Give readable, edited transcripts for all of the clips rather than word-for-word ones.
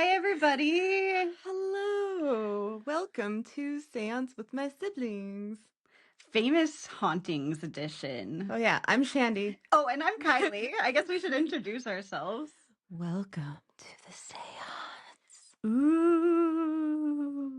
Hi, everybody. Hello. Welcome to Seance with My Siblings. Famous Hauntings edition. Oh, yeah. I'm Shandi. Oh, and I'm Kylee. I guess we should introduce ourselves. Welcome to the seance. Ooh.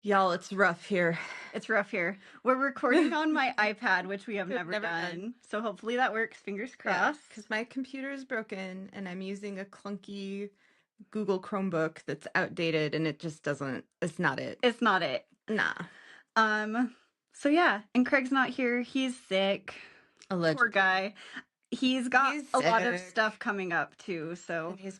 Y'all, it's rough here. It's rough here. We're recording on my iPad, which we have never done. So hopefully that works. Fingers crossed. Because my computer is broken and I'm using a clunky Google Chromebook that's outdated and it just doesn't, it's not it. It's not it. Nah. So yeah, and Craig's not here. He's sick. Allegedly. Poor guy. He's got a lot of stuff coming up too, so And he's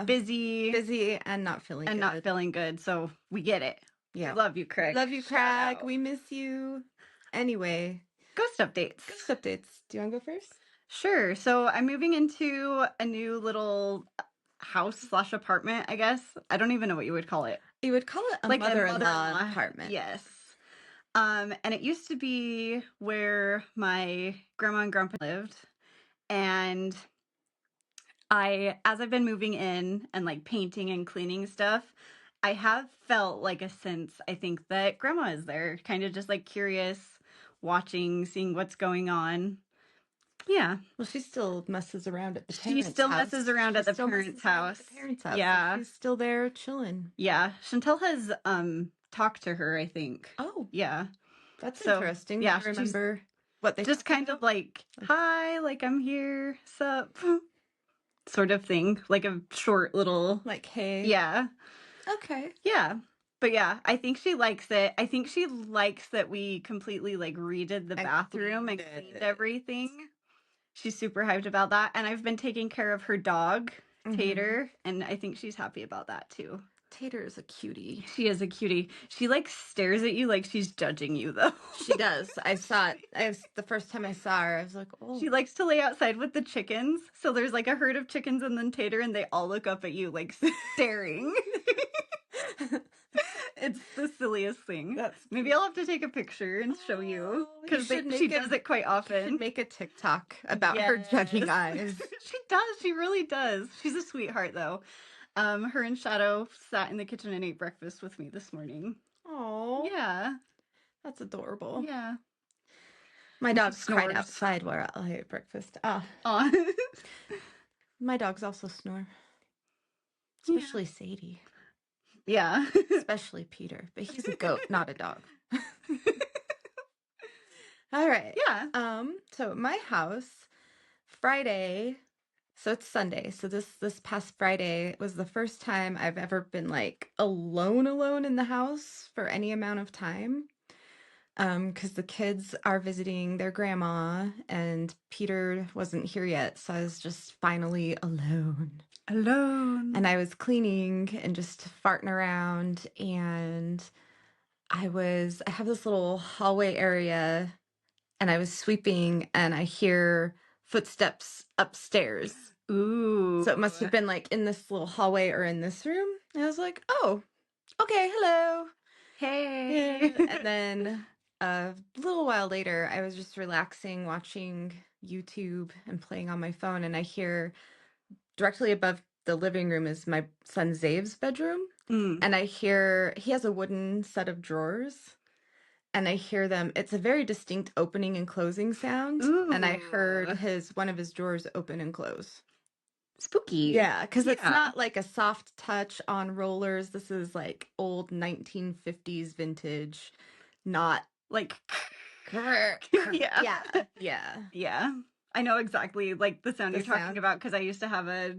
busy and not feeling good. not feeling good. So we get it. Yeah. Love you, Craig. Love you, Shout Craig. out. We miss you. Anyway, Ghost updates. ghost updates. Do you want to go first? Sure. So I'm moving into a new little house/apartment, I guess. I don't even know what you would call it. You would call it a Like mother-in-law apartment. Yes. And it used to be where my grandma and grandpa lived. And as I've been moving in and like painting and cleaning stuff, I have felt like a sense, I think, that grandma is there, kind of just like curious, watching, seeing what's going on. Yeah. Well, she still messes around at the She parents' still house. messes around at the parents' house. Yeah. She's still there chilling. Yeah. Chantel has talked to her, I think. Oh, Yeah. that's So, interesting. yeah, Do you remember what they just talked kind of about? like, hi, like I'm here, sup, sort of thing. Like a short little, like, hey. yeah. Okay. Yeah. But yeah, I think she likes it. I think she likes that we completely like redid the bathroom and cleaned everything. She's super hyped about that. And I've been taking care of her dog, Tater, and I think she's happy about that too. Tater is a cutie. She is a cutie. She like stares at you like she's judging you though. She does. I saw it. The first time I saw her, I was like, oh. She likes to lay outside with the chickens. So there's like a herd of chickens and then Tater, and they all look up at you like staring. It's the silliest thing. Maybe I'll have to take a picture and show you, because she does it quite often. You should make a TikTok about her judging eyes. She does. She really does. She's a sweetheart, though. Her and Shadow sat in the kitchen and ate breakfast with me this morning. Oh, Yeah, that's adorable. yeah. My dogs cried outside while I ate breakfast. My dogs also snore, especially Sadie. Yeah. Especially Peter, but he's a goat, not a dog. All right. Yeah. So my house, Friday, so it's Sunday. So this past Friday was the first time I've ever been like alone in the house for any amount of time. Because the kids are visiting their grandma and Peter wasn't here yet, so I was just finally alone. And I was cleaning and just farting around, and I have this little hallway area, and I was sweeping and I hear footsteps upstairs. Ooh. So it must have been like in this little hallway or in this room. And I was like, oh, okay, hello. Hey. And then a little while later, I was just relaxing, watching YouTube and playing on my phone, and I hear directly above the living room is my son Zave's bedroom. And I hear he has a wooden set of drawers, and I hear them. It's a very distinct opening and closing sound. Ooh. And I heard one of his drawers open and close. Spooky. Yeah, because it's not like a soft touch on rollers. This is like old 1950s vintage, not like yeah. I know exactly like the sound you're talking about, because I used to have a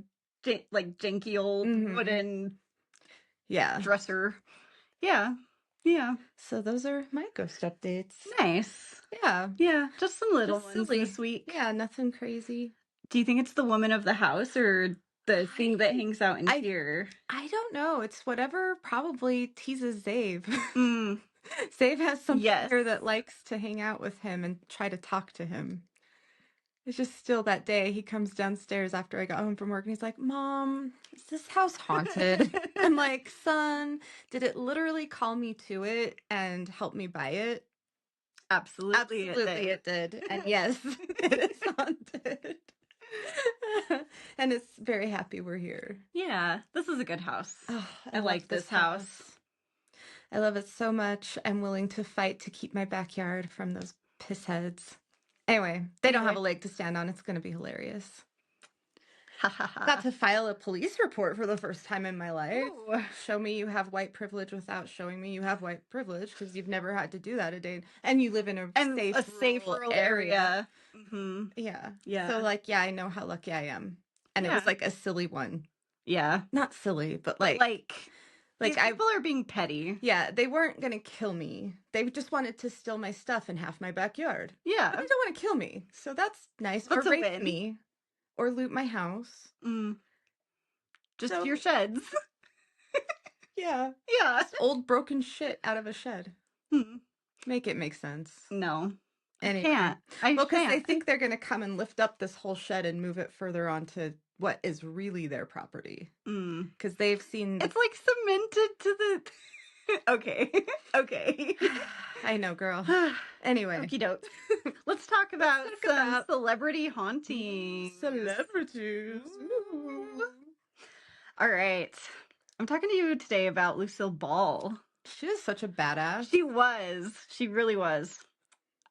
like janky old wooden dresser. Yeah. So those are my ghost updates. Nice. Yeah, just some little ones this week. Yeah, nothing crazy. Do you think it's the woman of the house or the thing that hangs out in here? I don't know. It's whatever probably teases Zave. Zave has something here that likes to hang out with him and try to talk to him. It's just still that day. He comes downstairs after I got home from work and he's like, Mom, is this house haunted? I'm like, son, did it literally call me to it and help me buy it? Absolutely, Absolutely it did. And yes, it is haunted. And it's very happy we're here. Yeah, this is a good house. Oh, I like this house. I love it so much. I'm willing to fight to keep my backyard from those piss heads. Anyway, they don't have a leg to stand on. It's going to be hilarious. Got to file a police report for the first time in my life. Ooh. Show me you have white privilege without showing me you have white privilege, because you've never had to do that a day. And you live in a safe rural area. Mm-hmm. Yeah. So, like, yeah, I know how lucky I am. And it was like a silly one. Yeah. Not silly, but like people are being petty. Yeah, they weren't going to kill me. They just wanted to steal my stuff in half my backyard. Yeah. But they don't want to kill me. So that's nice. That's or rape me. Or loot my house. Just your sheds. Yeah. Yeah. Just old broken shit out of a shed. Make it make sense. No. Anyway. I can't. Because they think they're going to come and lift up this whole shed and move it further onto what is really their property. Because they've seen... It's like cemented to the... Okay. I know, girl. Anyway. Okie doke. Let's talk about some celebrity hauntings. Celebrities. Ooh. All right. I'm talking to you today about Lucille Ball. She was such a badass. She was. She really was.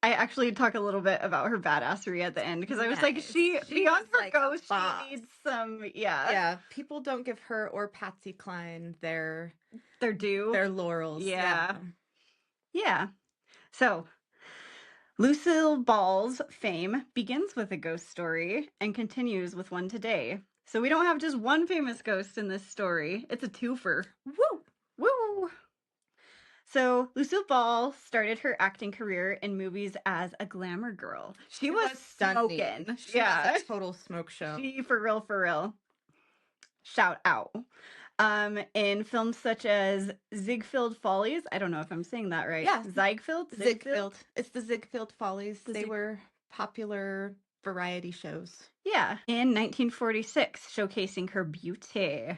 I actually talk a little bit about her badassery at the end, because I was like, she beyond her like ghost, she needs some, Yeah, people don't give her or Patsy Cline their due. Their laurels. Yeah. So, Lucille Ball's fame begins with a ghost story and continues with one today. So we don't have just one famous ghost in this story. It's a twofer. Woo! So, Lucille Ball started her acting career in movies as a glamour girl. She was smoking. She was a total smoke show. She, for real. Shout out. In films such as Ziegfeld Follies. I don't know if I'm saying that right. Yeah. Ziegfeld? It's the Ziegfeld Follies. They were popular variety shows. Yeah. In 1946, showcasing her beauty.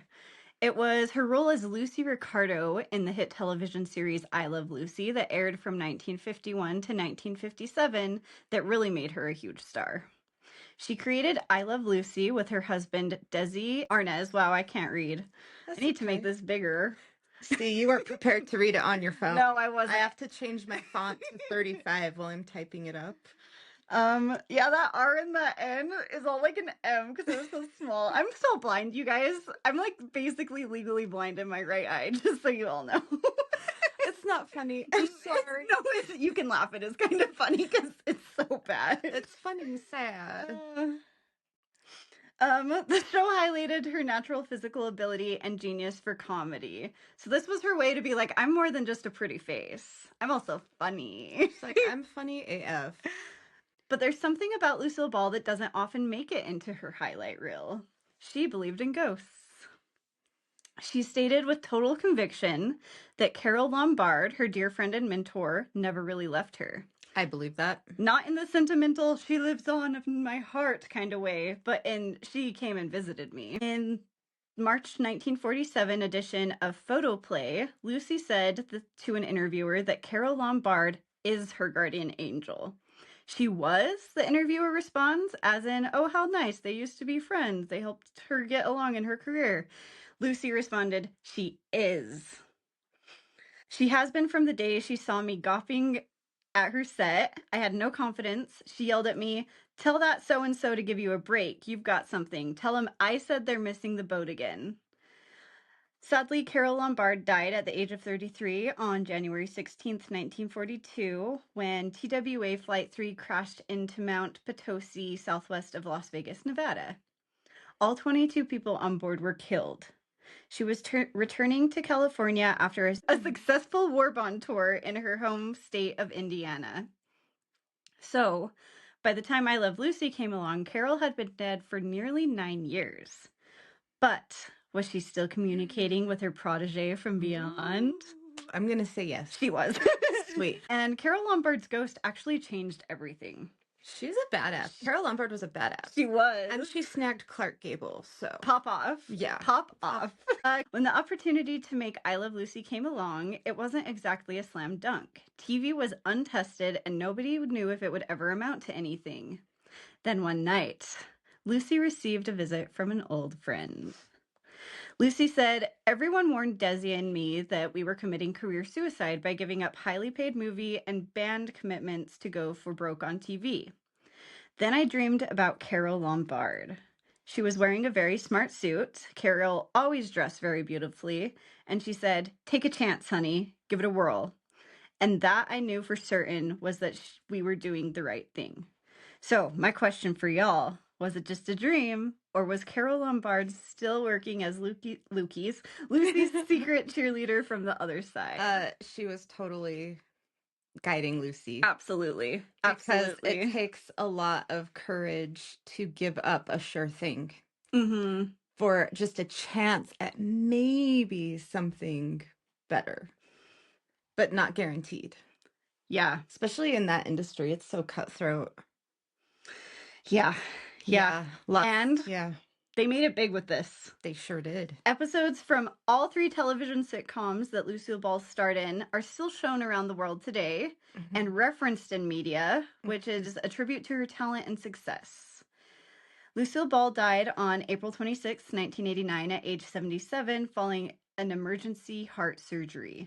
It was her role as Lucy Ricardo in the hit television series I Love Lucy that aired from 1951 to 1957 that really made her a huge star. She created I Love Lucy with her husband, Desi Arnaz. Wow, I can't read. I need to make this bigger. See, you weren't prepared to read it on your phone. No, I wasn't. I have to change my font to 35 while I'm typing it up. Yeah, that R in the N is all like an M because it was so small. I'm so blind, you guys. I'm like basically legally blind in my right eye, just so you all know. It's not funny. I'm sorry. No, you can laugh. It is kind of funny because it's so bad. It's funny and sad. The show highlighted her natural physical ability and genius for comedy. So this was her way to be like, I'm more than just a pretty face. I'm also funny. It's like, I'm funny AF. But there's something about Lucille Ball that doesn't often make it into her highlight reel. She believed in ghosts. She stated with total conviction that Carol Lombard, her dear friend and mentor, never really left her. I believe that. Not in the sentimental, she lives on in my heart kind of way, but she came and visited me. In March 1947 edition of Photoplay, Lucy said to an interviewer that Carol Lombard is her guardian angel. She was, the interviewer responds, as in, oh, how nice, they used to be friends. They helped her get along in her career. Lucy responded, she is. She has been from the day she saw me gawping at her set. I had no confidence. She yelled at me, tell that so-and-so to give you a break. You've got something. Tell him I said they're missing the boat again. Sadly, Carol Lombard died at the age of 33 on January 16th, 1942, when TWA Flight 3 crashed into Mount Potosi, southwest of Las Vegas, Nevada. All 22 people on board were killed. She was returning to California after a successful war bond tour in her home state of Indiana. So, by the time I Love Lucy came along, Carol had been dead for nearly 9 years. But was she still communicating with her protege from beyond? I'm going to say yes. She was. Sweet. And Carol Lombard's ghost actually changed everything. She's a badass. Carol Lombard was a badass. She was. And she snagged Clark Gable, so. Pop off. Yeah. Pop off. When the opportunity to make I Love Lucy came along, it wasn't exactly a slam dunk. TV was untested and nobody knew if it would ever amount to anything. Then one night, Lucy received a visit from an old friend. Lucy said, everyone warned Desi and me that we were committing career suicide by giving up highly paid movie and band commitments to go for broke on TV. Then I dreamed about Carol Lombard. She was wearing a very smart suit. Carol always dressed very beautifully. And she said, take a chance, honey. Give it a whirl. And that I knew for certain was that we were doing the right thing. So my question for y'all, was it just a dream? Or was Carol Lombard still working as Lucy's secret cheerleader from the other side? She was totally guiding Lucy. Absolutely. Because it takes a lot of courage to give up a sure thing for just a chance at maybe something better, but not guaranteed. Yeah. Especially in that industry. It's so cutthroat. Yeah. And yeah, they made it big with this. They sure did. Episodes from all 3 television sitcoms that Lucille Ball starred in are still shown around the world today and referenced in media, which is a tribute to her talent and success. Lucille Ball died on April 26, 1989 at age 77 following an emergency heart surgery.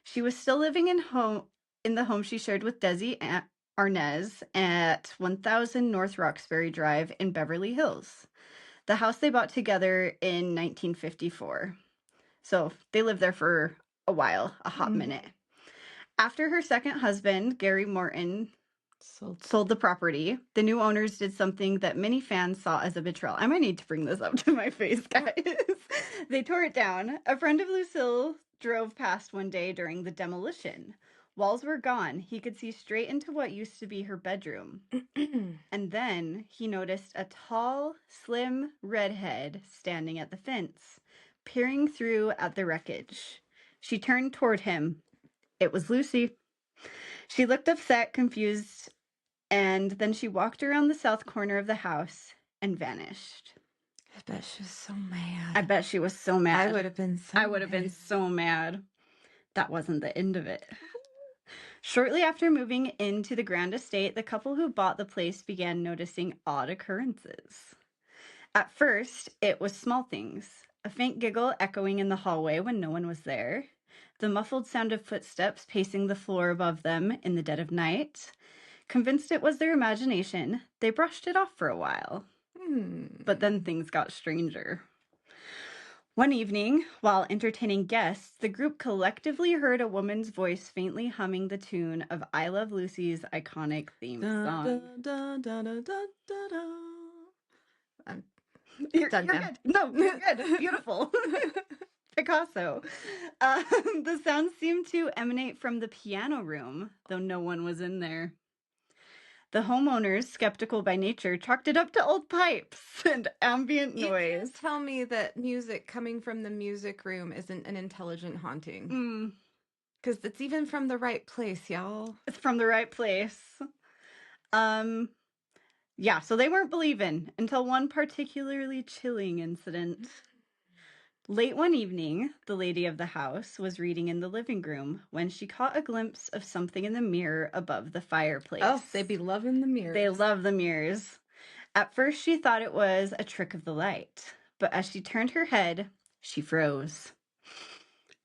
She was still living in the home she shared with Desi Arnaz at 1000 North Roxbury Drive in Beverly Hills. The house they bought together in 1954. So they lived there for a while, a hot minute. After her second husband, Gary Morton, sold the property, the new owners did something that many fans saw as a betrayal. I might need to bring this up to my face, guys. They tore it down. A friend of Lucille drove past one day during the demolition. Walls were gone. He could see straight into what used to be her bedroom. And then he noticed a tall, slim redhead standing at the fence, peering through at the wreckage. She turned toward him. It was Lucy. She looked upset, confused, and then she walked around the south corner of the house and vanished. I bet she was so mad. I bet she was so mad. I would have been so mad. That wasn't the end of it. Shortly after moving into the grand estate, the couple who bought the place began noticing odd occurrences. At first, it was small things. A faint giggle echoing in the hallway when no one was there. The muffled sound of footsteps pacing the floor above them in the dead of night. Convinced it was their imagination, they brushed it off for a while. But then things got stranger. One evening, while entertaining guests, the group collectively heard a woman's voice faintly humming the tune of I Love Lucy's iconic theme song. You're good. No, you're good. Beautiful. Picasso. The sound seemed to emanate from the piano room, though no one was in there. The homeowners, skeptical by nature, chalked it up to old pipes and ambient noise. You can't tell me that music coming from the music room isn't an intelligent haunting. Because it's even from the right place, y'all. It's from the right place. Yeah, so they weren't believing until one particularly chilling incident. Late one evening, the lady of the house was reading in the living room when she caught a glimpse of something in the mirror above the fireplace. Oh, they be loving the mirrors. They love the mirrors. At first, she thought it was a trick of the light, but as she turned her head, she froze.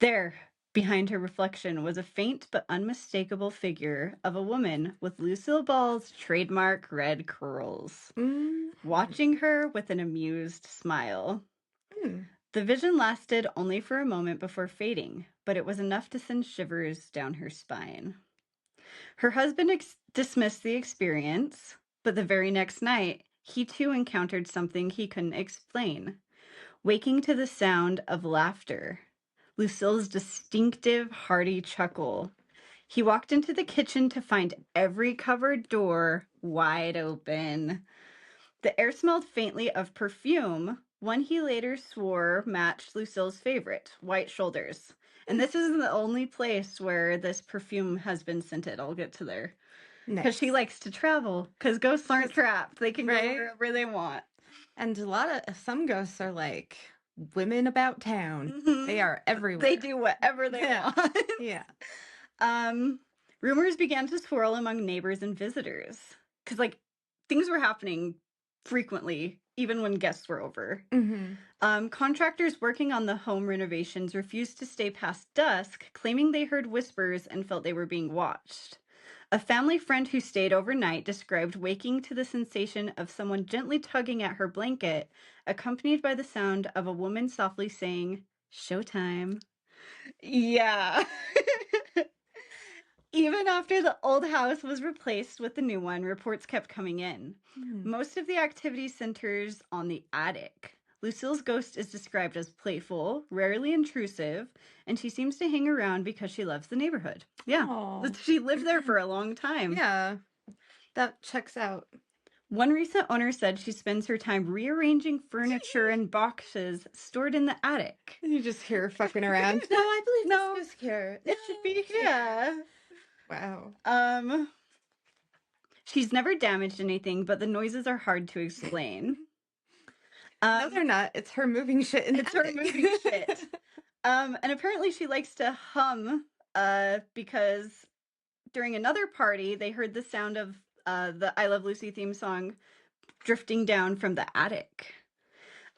There, behind her reflection, was a faint but unmistakable figure of a woman with Lucille Ball's trademark red curls, watching her with an amused smile. The vision lasted only for a moment before fading, but it was enough to send shivers down her spine. Her husband dismissed the experience, but the very next night, he too encountered something he couldn't explain. Waking to the sound of laughter, Lucille's distinctive, hearty chuckle. He walked into the kitchen to find every cupboard door wide open. The air smelled faintly of perfume, one he later swore matched Lucille's favorite, White Shoulders. And this isn't the only place where this perfume has been scented. I'll get to there. Because she likes to travel. Because ghosts aren't trapped. They can go wherever they want. And some ghosts are like women about town. Mm-hmm. They are everywhere. They do whatever they want. Yeah. Rumors began to swirl among neighbors and visitors. Because, like, things were happening frequently, even when guests were over. Mm-hmm. Contractors working on the home renovations refused to stay past dusk, claiming they heard whispers and felt they were being watched. A family friend who stayed overnight described waking to the sensation of someone gently tugging at her blanket, accompanied by the sound of a woman softly saying, "Showtime." Yeah. Even after the old house was replaced with the new one, reports kept coming in. Most of the activity centers on the attic. Lucille's ghost is described as playful, rarely intrusive, and she seems to hang around because she loves the neighborhood. Yeah. Aww. She lived there for a long time. Yeah. That checks out. One recent owner said she spends her time rearranging furniture and boxes stored in the attic. You just hear her fucking around. No, I believe this goes here. It should be here. Yeah. Wow. She's never damaged anything, but the noises are hard to explain. No, they're not. It's her moving shit in the attic. It's her moving shit. And apparently she likes to hum, because during another party, they heard the sound of the I Love Lucy theme song drifting down from the attic.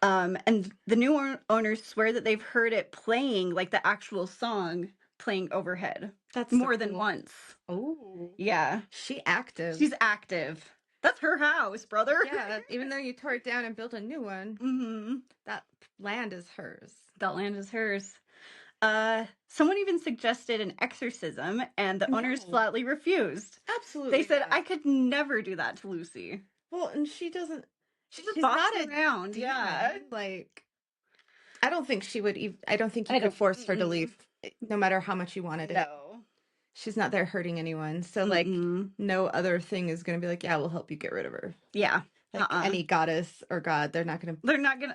And the new owners swear that they've heard it playing, like the actual song playing overhead. That's more than once. Oh. Yeah. She's active. She's active. That's her house, brother. Yeah, even though you tore it down and built a new one, that land is hers. That land is hers. Someone even suggested an exorcism, and the owners flatly refused. Absolutely. They said, I could never do that to Lucy. Well, and she doesn't. She's not around. Demon. Yeah. Like, I don't think she would. I don't think you could force her to leave, no matter how much you wanted it. No. She's not there hurting anyone. So, like, no other thing is going to be like, yeah, we'll help you get rid of her. Yeah. Like, any goddess or god, they're not going to.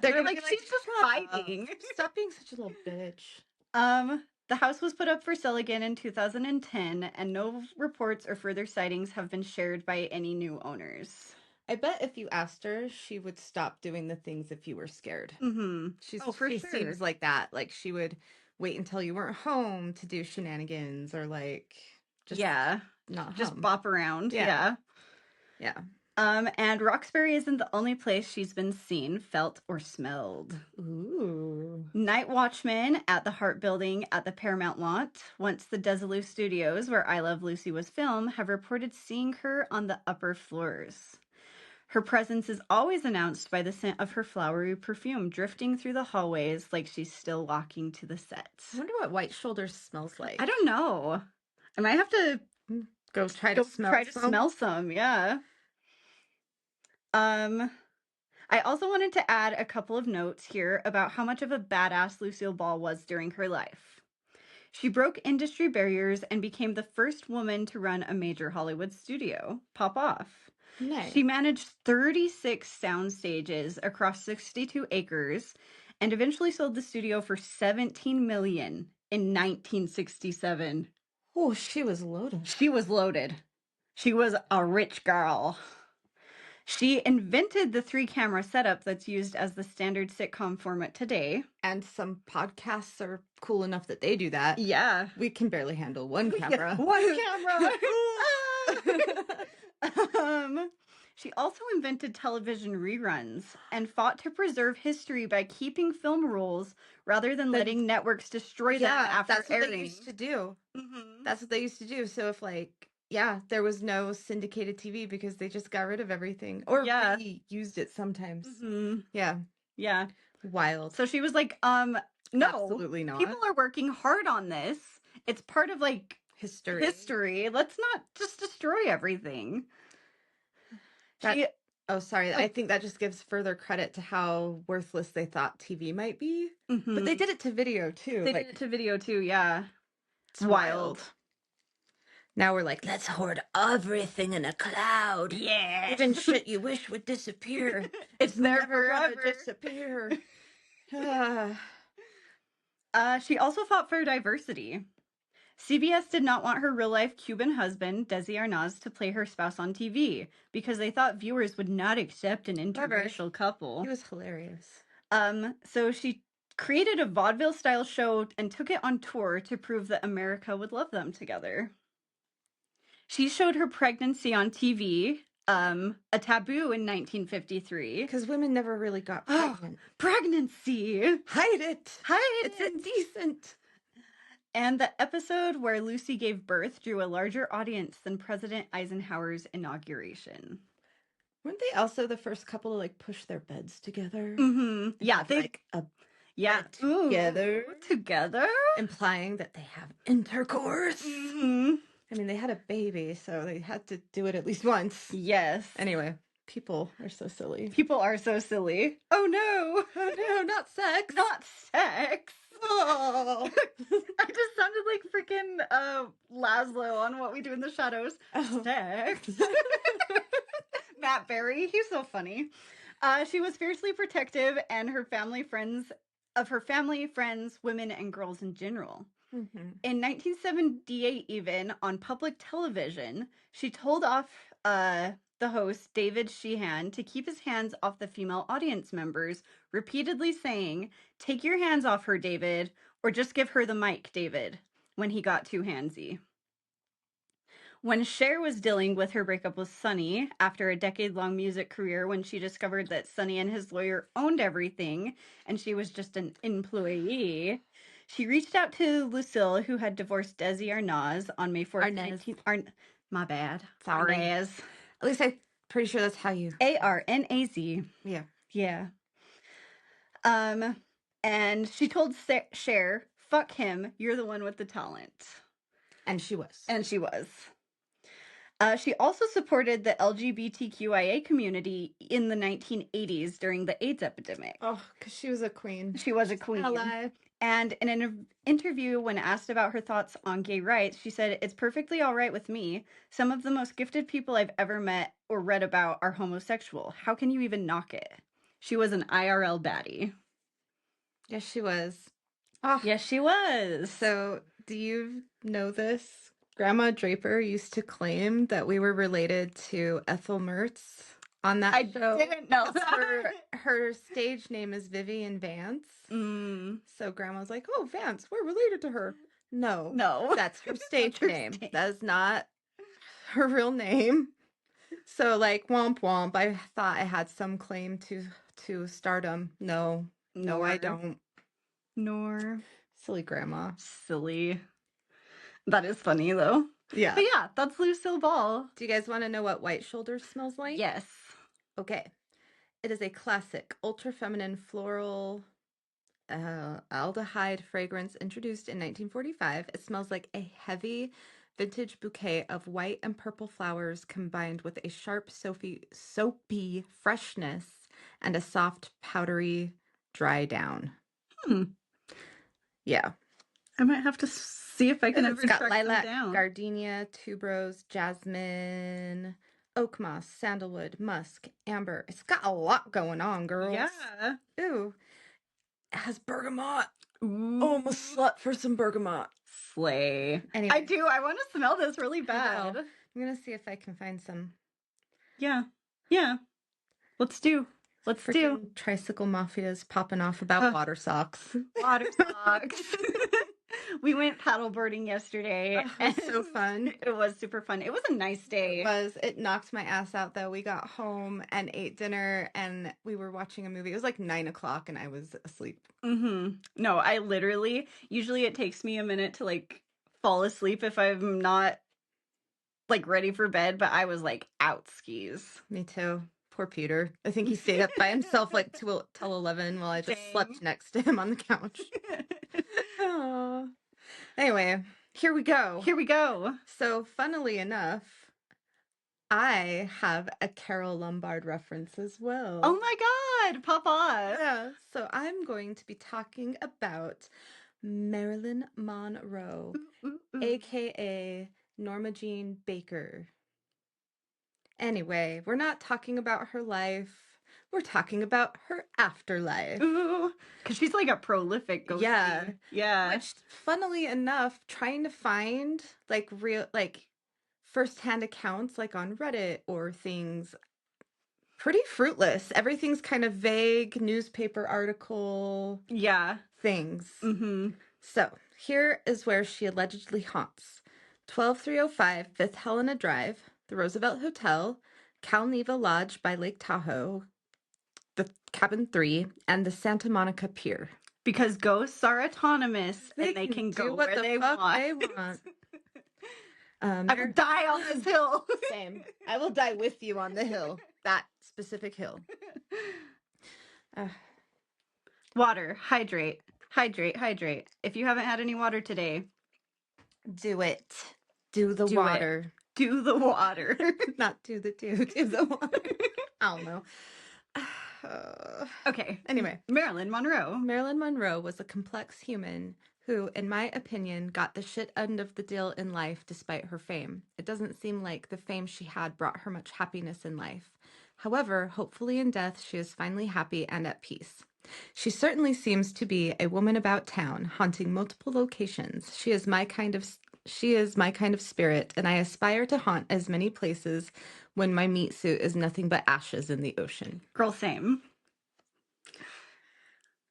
They're like, she's just fighting. Stop being such a little bitch. The house was put up for sale again in 2010, and no reports or further sightings have been shared by any new owners. I bet if you asked her, she would stop doing the things if you were scared. She seems like that. Like, she would wait until you weren't home to do shenanigans, or like just just bop around. Yeah. And Roxbury isn't the only place she's been seen, felt, or smelled. Ooh. Night watchmen at the Hart Building at the Paramount lot, once the Desilu Studios, where I Love Lucy was filmed, have reported seeing her on the upper floors. Her presence is always announced by the scent of her flowery perfume drifting through the hallways like she's still walking to the set. I wonder what White Shoulders smells like. I don't know. I might have to go try to smell some. Yeah. I also wanted to add a couple of notes here about how much of a badass Lucille Ball was during her life. She broke industry barriers and became the first woman to run a major Hollywood studio. Pop off. Nice. She managed 36 sound stages across 62 acres and eventually sold the studio for $17 million in 1967. Oh, she was loaded. She was loaded. She was a rich girl. She invented the 3-camera setup that's used as the standard sitcom format today. And some podcasts are cool enough that they do that. Yeah. We can barely handle one camera. One camera! She also invented television reruns and fought to preserve history by keeping film rules rather than letting networks destroy them after airing. That's what they used to do. That's what they used to do. So if, like, there was no syndicated TV because they just got rid of everything. Or we used it sometimes. Yeah. Yeah. Wild. So she was like, no. Absolutely not. People are working hard on this. It's part of, like, history. Let's not just destroy everything. Sorry. I think that just gives further credit to how worthless they thought TV might be. But they did it to video, too. They did it to video, too, yeah. It's wild. Now we're like, let's hoard everything in a cloud. Yeah. Even shit you wish would disappear. It's never gonna disappear. She also fought for diversity. CBS did not want her real-life Cuban husband, Desi Arnaz, to play her spouse on TV because they thought viewers would not accept an interracial couple. He was hilarious. So she created a vaudeville-style show and took it on tour to prove that America would love them together. She showed her pregnancy on TV, a taboo in 1953. Because women never really got pregnant. Pregnancy! Hide it! Hide It's it! indecent! And the episode where Lucy gave birth drew a larger audience than President Eisenhower's inauguration. Weren't they also the first couple to like push their beds together? Mm-hmm. Yeah, they like a bed together, implying that they have intercourse. Mm-hmm. I mean, they had a baby, so they had to do it at least once. Yes. Anyway, people are so silly. People are so silly. Oh no! Oh no, not sex! Not sex! Oh. I just sounded like freaking Laszlo on What We Do in the Shadows. Oh. Sex. Matt Berry, he's so funny. She was fiercely protective and her family, friends, women, and girls in general. Mm-hmm. In 1978, even on public television, she told off the host, David Sheehan, to keep his hands off the female audience members, repeatedly saying, "Take your hands off her, David, or just give her the mic, David," when he got too handsy. When Cher was dealing with her breakup with Sonny after a decade-long music career, when she discovered that Sonny and his lawyer owned everything and she was just an employee, she reached out to Lucille, who had divorced Desi Arnaz on May 4th. My bad. Sorry. Arnaz. At least I'm pretty sure that's how you... Arnaz. Yeah. Yeah. And she told Cher, "Fuck him, you're the one with the talent." And she was. She also supported the LGBTQIA community in the 1980s during the AIDS epidemic. Oh, because she was a queen. She was a queen. Ally. And in an interview, when asked about her thoughts on gay rights, she said, "It's perfectly all right with me. Some of the most gifted people I've ever met or read about are homosexual. How can you even knock it?" She was an IRL baddie. Yes, she was. Oh. Yes, she was. So, do you know this? Grandma Draper used to claim that we were related to Ethel Mertz on that show. I didn't know that. Her stage name is Vivian Vance. Mm. So Grandma's like, "Oh, Vance, we're related to her." No. That's her stage name. That is not her real name. So, like, womp womp. I thought I had some claim to stardom. No, I don't. Nor. Silly Grandma. Silly. That is funny, though. Yeah. But yeah, that's Lucille Ball. Do you guys want to know what White Shoulder smells like? Yes. Okay. It is a classic, ultra-feminine floral aldehyde fragrance introduced in 1945. It smells like a heavy vintage bouquet of white and purple flowers combined with a sharp, soapy freshness and a soft, powdery dry down. Yeah. I might have to see if I can ever track lilac, them down. Gardenia, tuberose, jasmine, oak moss, sandalwood, musk, amber. It's got a lot going on, girls. Yeah. Ooh. It has bergamot. Ooh. Oh, I'm a slut for some bergamot. Slay. Anyway. I do. I want to smell this really bad. I'm going to see if I can find some. Yeah. Let's do. Tricycle Mafia's popping off about water socks. Water socks. We went paddleboarding yesterday. It was so fun. It was super fun. It was a nice day. It knocked my ass out, though. We got home and ate dinner, and we were watching a movie. It was like 9 o'clock, and I was asleep. Mm-hmm. No, I literally, usually it takes me a minute to, like, fall asleep if I'm not, like, ready for bed, but I was, like, out skis. Me too. Poor Peter. I think he stayed up by himself, like, till 11 while I just slept next to him on the couch. Aww. Anyway, here we go. So, funnily enough, I have a Carole Lombard reference as well. Oh my God, Papa. Yeah. So, I'm going to be talking about Marilyn Monroe, aka Norma Jean Baker. Anyway, we're not talking about her life. We're talking about her afterlife. Ooh, because she's like a prolific ghostie. Yeah. Yeah. Which, funnily enough, trying to find like real, like firsthand accounts like on Reddit or things, pretty fruitless. Everything's kind of vague, newspaper article Yeah. things. Mm-hmm. So here is where she allegedly haunts: 12305 Fifth Helena Drive, the Roosevelt Hotel, Calneva Lodge by Lake Tahoe, the Cabin 3, and the Santa Monica Pier. Because ghosts are autonomous and they can do go what where the they fuck want. they want. I will die on this hill. Same. I will die with you on the hill. That specific hill. Water. Hydrate. Hydrate. Hydrate. If you haven't had any water today, Do it. Do the do water. it. Do the water. Not do the do the water. I don't know. Okay. Anyway, Marilyn Monroe. Marilyn Monroe was a complex human who, in my opinion, got the shit end of the deal in life despite her fame. It doesn't seem like the fame she had brought her much happiness in life. However, hopefully in death, she is finally happy and at peace. She certainly seems to be a woman about town, haunting multiple locations. She is my kind of spirit, and I aspire to haunt as many places when my meat suit is nothing but ashes in the ocean. Girl, same.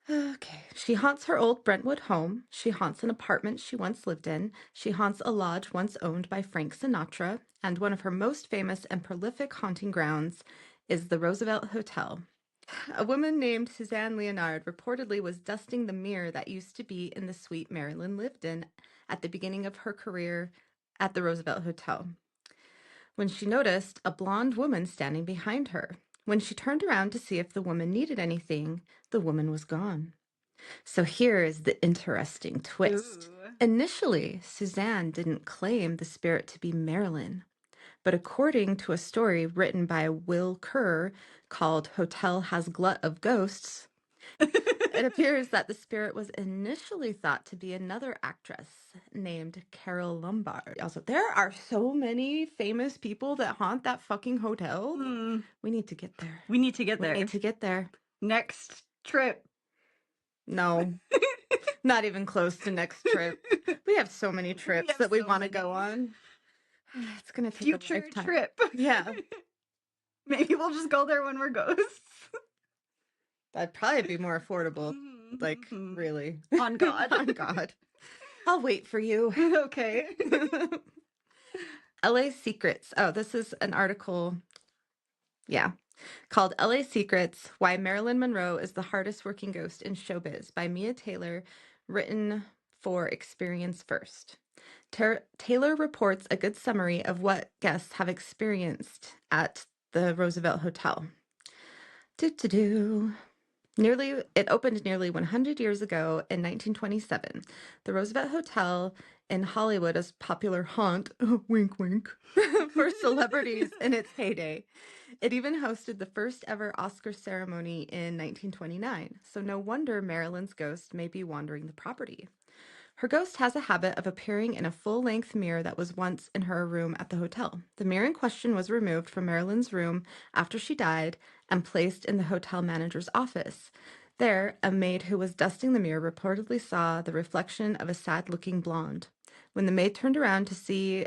Okay. She haunts her old Brentwood home. She haunts an apartment she once lived in. She haunts a lodge once owned by Frank Sinatra. And one of her most famous and prolific haunting grounds is the Roosevelt Hotel. A woman named Suzanne Leonard reportedly was dusting the mirror that used to be in the suite Marilyn lived in at the beginning of her career at the Roosevelt Hotel, when she noticed a blonde woman standing behind her. When she turned around to see if the woman needed anything, the woman was gone. So here is the interesting twist. Ooh. Initially, Suzanne didn't claim the spirit to be Marilyn, but according to a story written by Will Kerr called Hotel Has Glut of Ghosts, it appears that the spirit was initially thought to be another actress named Carol Lombard. Also, there are so many famous people that haunt that fucking hotel. We need to get there. We need to get there. We need to get there. Next trip. No. Not even close to next trip. We have so many trips that we want to go on. It's going to take future a lifetime. trip. Yeah. Maybe we'll just go there when we're ghosts. That'd probably be more affordable. Like, really. On God. On God. I'll wait for you. Okay. LA Secrets. Oh, this is an article. Yeah. Called LA Secrets: Why Marilyn Monroe is the Hardest Working Ghost in Showbiz by Mia Taylor, written for Experience First. Taylor reports a good summary of what guests have experienced at the Roosevelt Hotel. It opened nearly 100 years ago in 1927. The Roosevelt Hotel in Hollywood is a popular haunt, wink wink, for celebrities in its heyday. It even hosted the first ever Oscar ceremony in 1929, so no wonder Marilyn's ghost may be wandering the property. Her ghost has a habit of appearing in a full-length mirror that was once in her room at the hotel. The mirror in question was removed from Marilyn's room after she died and placed in the hotel manager's office. There, a maid who was dusting the mirror reportedly saw the reflection of a sad-looking blonde. When the maid turned around to see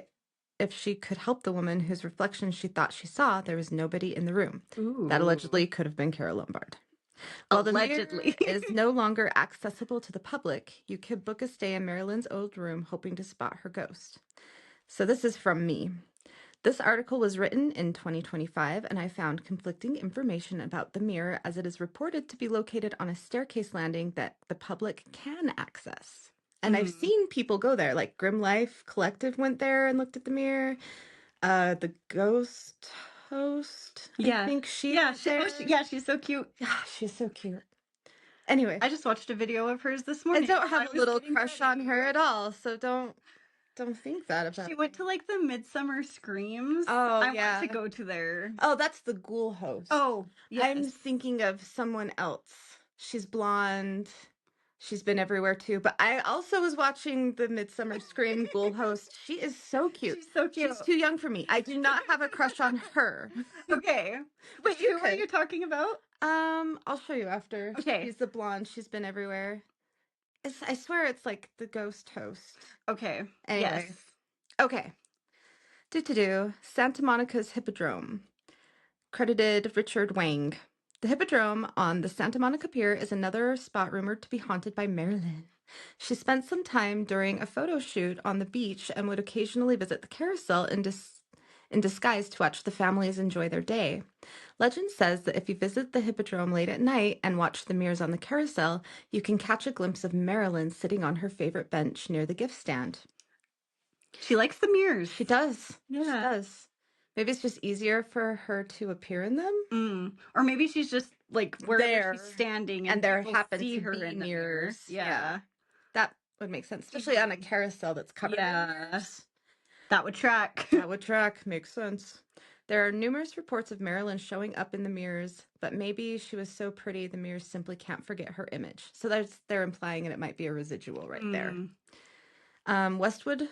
if she could help the woman whose reflection she thought she saw, there was nobody in the room. Ooh. That allegedly could have been Carol Lombard. While the mirror is no longer accessible to the public, you could book a stay in Marilyn's old room hoping to spot her ghost. So this is from me. This article was written in 2025, and I found conflicting information about the mirror, as it is reported to be located on a staircase landing that the public can access. And I've seen people go there, like Grim Life Collective went there and looked at the mirror. The ghost host, I think she's so cute. She's so cute. Anyway, I just watched a video of hers this morning. I don't have a little crush on her at all, so don't think that about She went to like the Midsummer Screams. Oh, I yeah. want to go to there. Oh, that's the ghoul host. Oh, yes. I'm thinking of someone else. She's blonde. She's been everywhere too. But I also was watching the Midsummer Scream Ghoul host. She is so cute. She's so cute. She's too young for me. I do not have a crush on her. Okay. Wait, who are you talking about? I'll show you after. Okay. She's the blonde. She's been everywhere. I swear it's like the ghost host. Okay. Anyway. Yes. Okay. Santa Monica's Hippodrome. Credited Richard Wang. The Hippodrome on the Santa Monica Pier is another spot rumored to be haunted by Marilyn. She spent some time during a photo shoot on the beach and would occasionally visit the carousel in disguise to watch the families enjoy their day. Legend says that if you visit the Hippodrome late at night and watch the mirrors on the carousel, you can catch a glimpse of Marilyn sitting on her favorite bench near the gift stand. She likes the mirrors. She does. Yeah. She does. Maybe it's just easier for her to appear in them. Or maybe she's just like wherever she's standing and there happen see to her be in mirrors. Yeah. That would make sense, especially on a carousel that's covered in mirrors. That would track. That would track. Makes sense. There are numerous reports of Marilyn showing up in the mirrors, but maybe she was so pretty the mirrors simply can't forget her image. So they're implying it might be a residual right there. Westwood...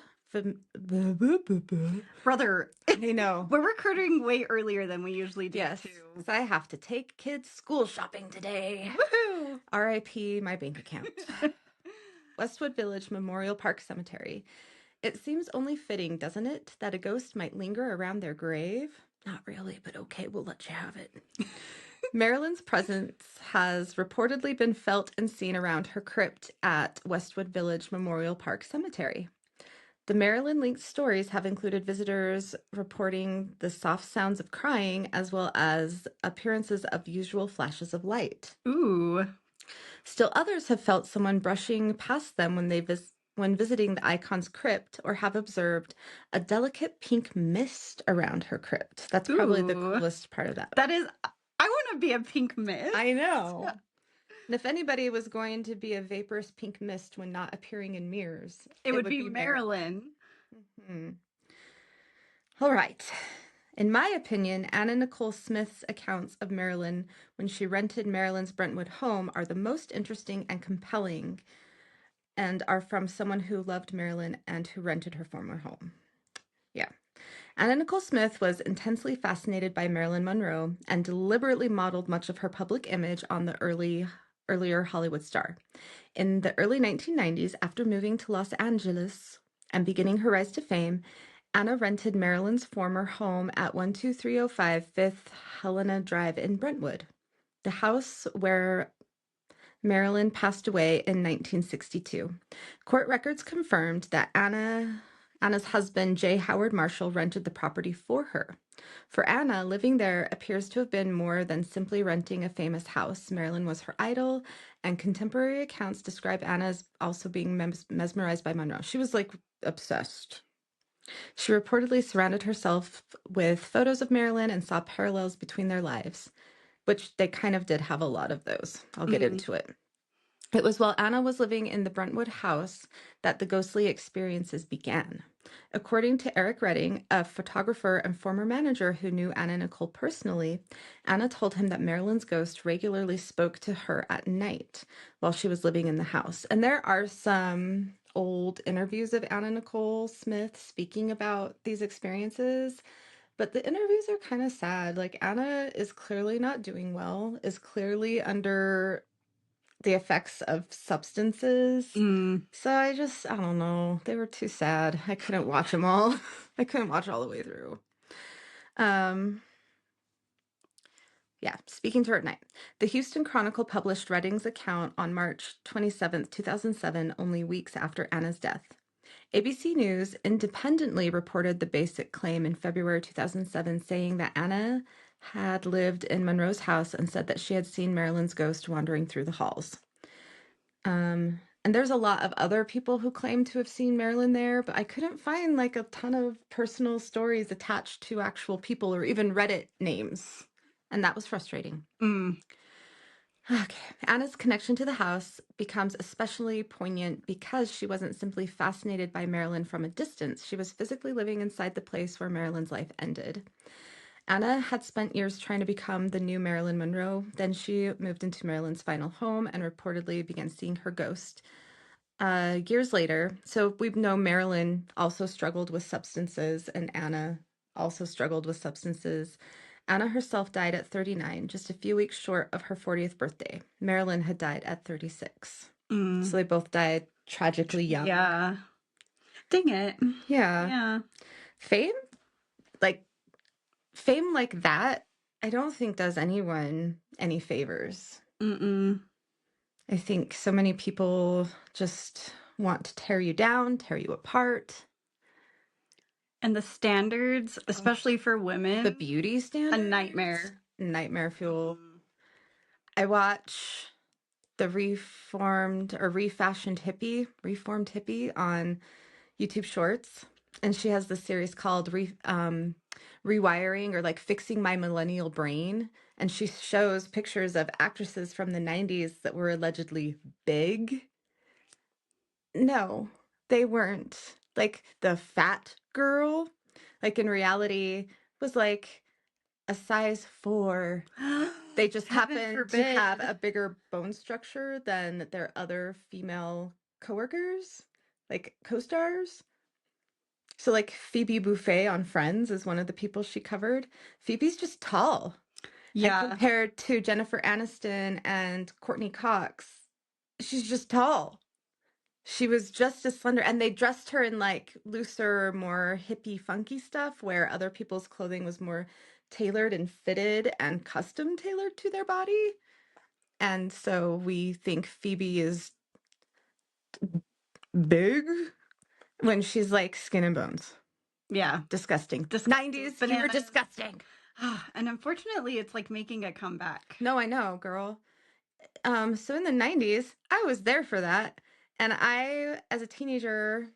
Brother, I know. We're recording way earlier than we usually do. Yes, because I have to take kids school shopping today. Woohoo! R.I.P. my bank account. Westwood Village Memorial Park Cemetery. It seems only fitting, doesn't it, that a ghost might linger around their grave? Not really, but okay, we'll let you have it. Marilyn's presence has reportedly been felt and seen around her crypt at Westwood Village Memorial Park Cemetery. The Marilyn-linked stories have included visitors reporting the soft sounds of crying as well as appearances of usual flashes of light. Ooh. Still others have felt someone brushing past them when visiting the icon's crypt or have observed a delicate pink mist around her crypt. That's probably the coolest part of that. That is, I want to be a pink mist. I know. And if anybody was going to be a vaporous pink mist when not appearing in mirrors, it would be Marilyn. Mm-hmm. All right. In my opinion, Anna Nicole Smith's accounts of Marilyn when she rented Marilyn's Brentwood home are the most interesting and compelling and are from someone who loved Marilyn and who rented her former home. Yeah. Anna Nicole Smith was intensely fascinated by Marilyn Monroe and deliberately modeled much of her public image on the earlier Hollywood star. In the early 1990s, after moving to Los Angeles and beginning her rise to fame, Anna rented Marilyn's former home at 12305 Fifth Helena Drive in Brentwood, the house where Marilyn passed away in 1962. Court records confirmed that Anna's husband, J. Howard Marshall, rented the property for her. For Anna, living there appears to have been more than simply renting a famous house. Marilyn was her idol, and contemporary accounts describe Anna as also being mesmerized by Monroe. She was like obsessed. She reportedly surrounded herself with photos of Marilyn and saw parallels between their lives, which they kind of did have a lot of those. I'll get into it. It was while Anna was living in the Brentwood house that the ghostly experiences began. According to Eric Redding, a photographer and former manager who knew Anna Nicole personally, Anna told him that Marilyn's ghost regularly spoke to her at night while she was living in the house. And there are some old interviews of Anna Nicole Smith speaking about these experiences, but the interviews are kind of sad. Like, Anna is clearly not doing well, is clearly under the effects of substances. So I don't know. They were too sad. I couldn't watch them all. I couldn't watch all the way through. Yeah, speaking to her at night. The Houston Chronicle published Redding's account on March 27th, 2007, only weeks after Anna's death. ABC News independently reported the basic claim in February 2007, saying that Anna had lived in Monroe's house and said that she had seen Marilyn's ghost wandering through the halls. And there's a lot of other people who claim to have seen Marilyn there, but I couldn't find like a ton of personal stories attached to actual people or even Reddit names. And that was frustrating. Okay. Anna's connection to the house becomes especially poignant because she wasn't simply fascinated by Marilyn from a distance. She was physically living inside the place where Marilyn's life ended. Anna had spent years trying to become the new Marilyn Monroe. Then she moved into Marilyn's final home and reportedly began seeing her ghost. Years later, so we know Marilyn also struggled with substances, and Anna also struggled with substances. Anna herself died at 39, just a few weeks short of her 40th birthday. Marilyn had died at 36. So they both died tragically young. Yeah. Dang it. Yeah. Yeah. Fame like that, I don't think does anyone any favors. I think so many people just want to tear you down, tear you apart. And the standards, especially for women, The beauty standards, a nightmare. Nightmare fuel. I watch the reformed hippie on YouTube Shorts, and she has this series called Rewiring, or like Fixing My Millennial Brain, and she shows pictures of actresses from the 90s that were allegedly big. No, they weren't. Like the fat girl, like in reality, was like a size 4. They just happen to have a bigger bone structure than their other female coworkers, like co-stars. So like Phoebe Buffay on Friends is one of the people she covered. Phoebe's just tall. Yeah. And compared to Jennifer Aniston and Courtney Cox, she's just tall. She was just as slender, and they dressed her in like looser, more hippie, funky stuff, where other people's clothing was more tailored and fitted and custom tailored to their body. And so we think Phoebe is big when she's like skin and bones. Yeah. Disgusting. 90s, you were disgusting. And unfortunately, it's like making a comeback. No, I know, girl. So in the 90s, I was there for that. And I, as a teenager,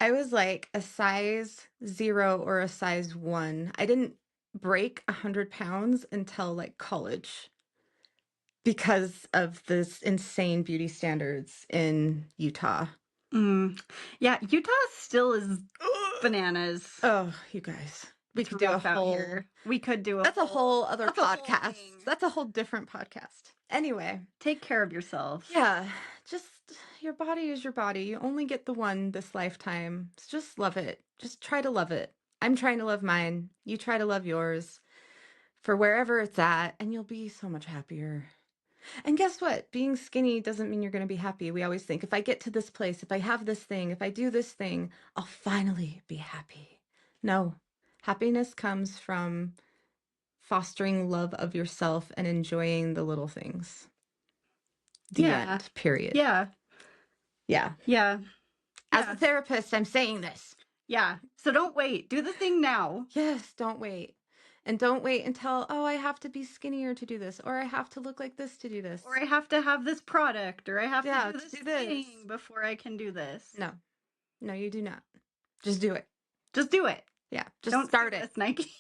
I was like a size 0 or a size 1. I didn't break 100 pounds until like college because of this insane beauty standards in Utah. Yeah, Utah still is bananas. Oh, you guys. We could do a whole... We could do a That's a whole other podcast. That's a whole different podcast. Anyway. Take care of yourself. Yeah. Just, your body is your body. You only get the one this lifetime. Just love it. Just try to love it. I'm trying to love mine. You try to love yours for wherever it's at, and you'll be so much happier. And guess what? Being skinny doesn't mean you're going to be happy. We always think, if I get to this place, if I have this thing, if I do this thing, I'll finally be happy. No. Happiness comes from fostering love of yourself and enjoying the little things. The end. Period. Yeah. As a therapist, I'm saying this. Yeah. So don't wait. Do the thing now. Yes, don't wait. And don't wait until, oh, I have to be skinnier to do this, or I have to look like this to do this. Or I have to have this product, or I have to do this thing before I can do this. No. No, you do not. Just do it. Just do it. Yeah. Just start it. Nike.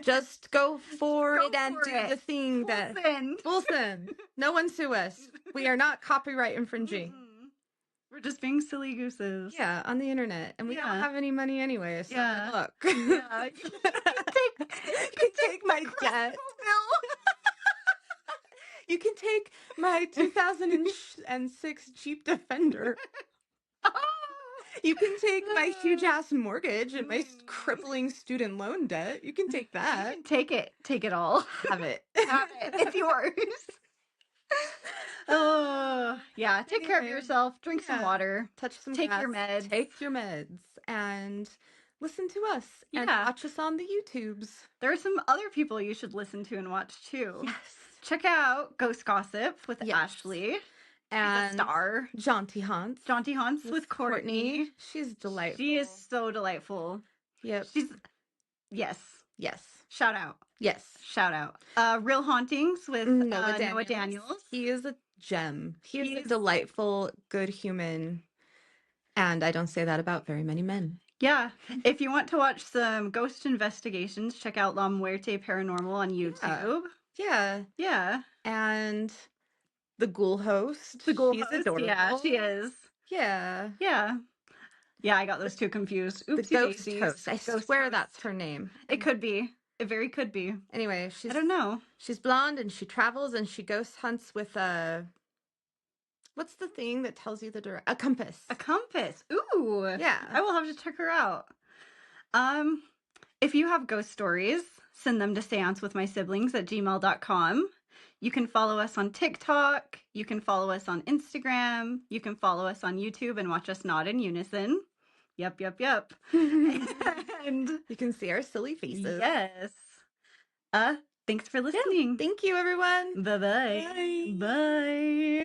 Just go for it and do the thing that... Full send. No one sue us. We are not copyright infringing. We're just being silly gooses. Yeah, on the internet. And we don't have any money anyway, so look. Yeah. You can take my debt. You can take my 2006 Jeep Defender. You can take my huge-ass mortgage and my crippling student loan debt. You can take that. You can take it. Take it all. Have it. Have it. It's yours. Oh, yeah. Take care of yourself. Drink some water. Touch some Take grass, your meds. Take your meds. And listen to us. And watch us on the YouTubes. There are some other people you should listen to and watch, too. Yes. Check out Ghost Gossip with Ashley. And She's a star. Jaunty Haunts. Jaunty Haunts with Courtney. She's delightful. She is so delightful. Yep. Yes. Shout out. Yes. Shout out. Real Hauntings with Noah Daniels. He is a gem. He's a delightful, good human. And I don't say that about very many men. Yeah. If you want to watch some ghost investigations, check out La Muerte Paranormal on YouTube. Yeah. And the Ghoul Host. She's adorable. Yeah, she is. Yeah. Yeah, I got those two confused. The Oopsie ghost daisies. host. I Ghost swear host. that's her name. It could be. It very could be. Anyway, I don't know. she's blonde and she travels and she ghost hunts with a, what's the thing that tells you a compass. A compass. Ooh. Yeah. I will have to check her out. If you have ghost stories, send them to seancewithmysiblings@gmail.com. You can follow us on TikTok. You can follow us on Instagram. You can follow us on YouTube and watch us nod in unison. Yep. And you can see our silly faces. yes. Thanks for listening. Yeah, thank you, everyone. Bye-bye. Bye. Bye.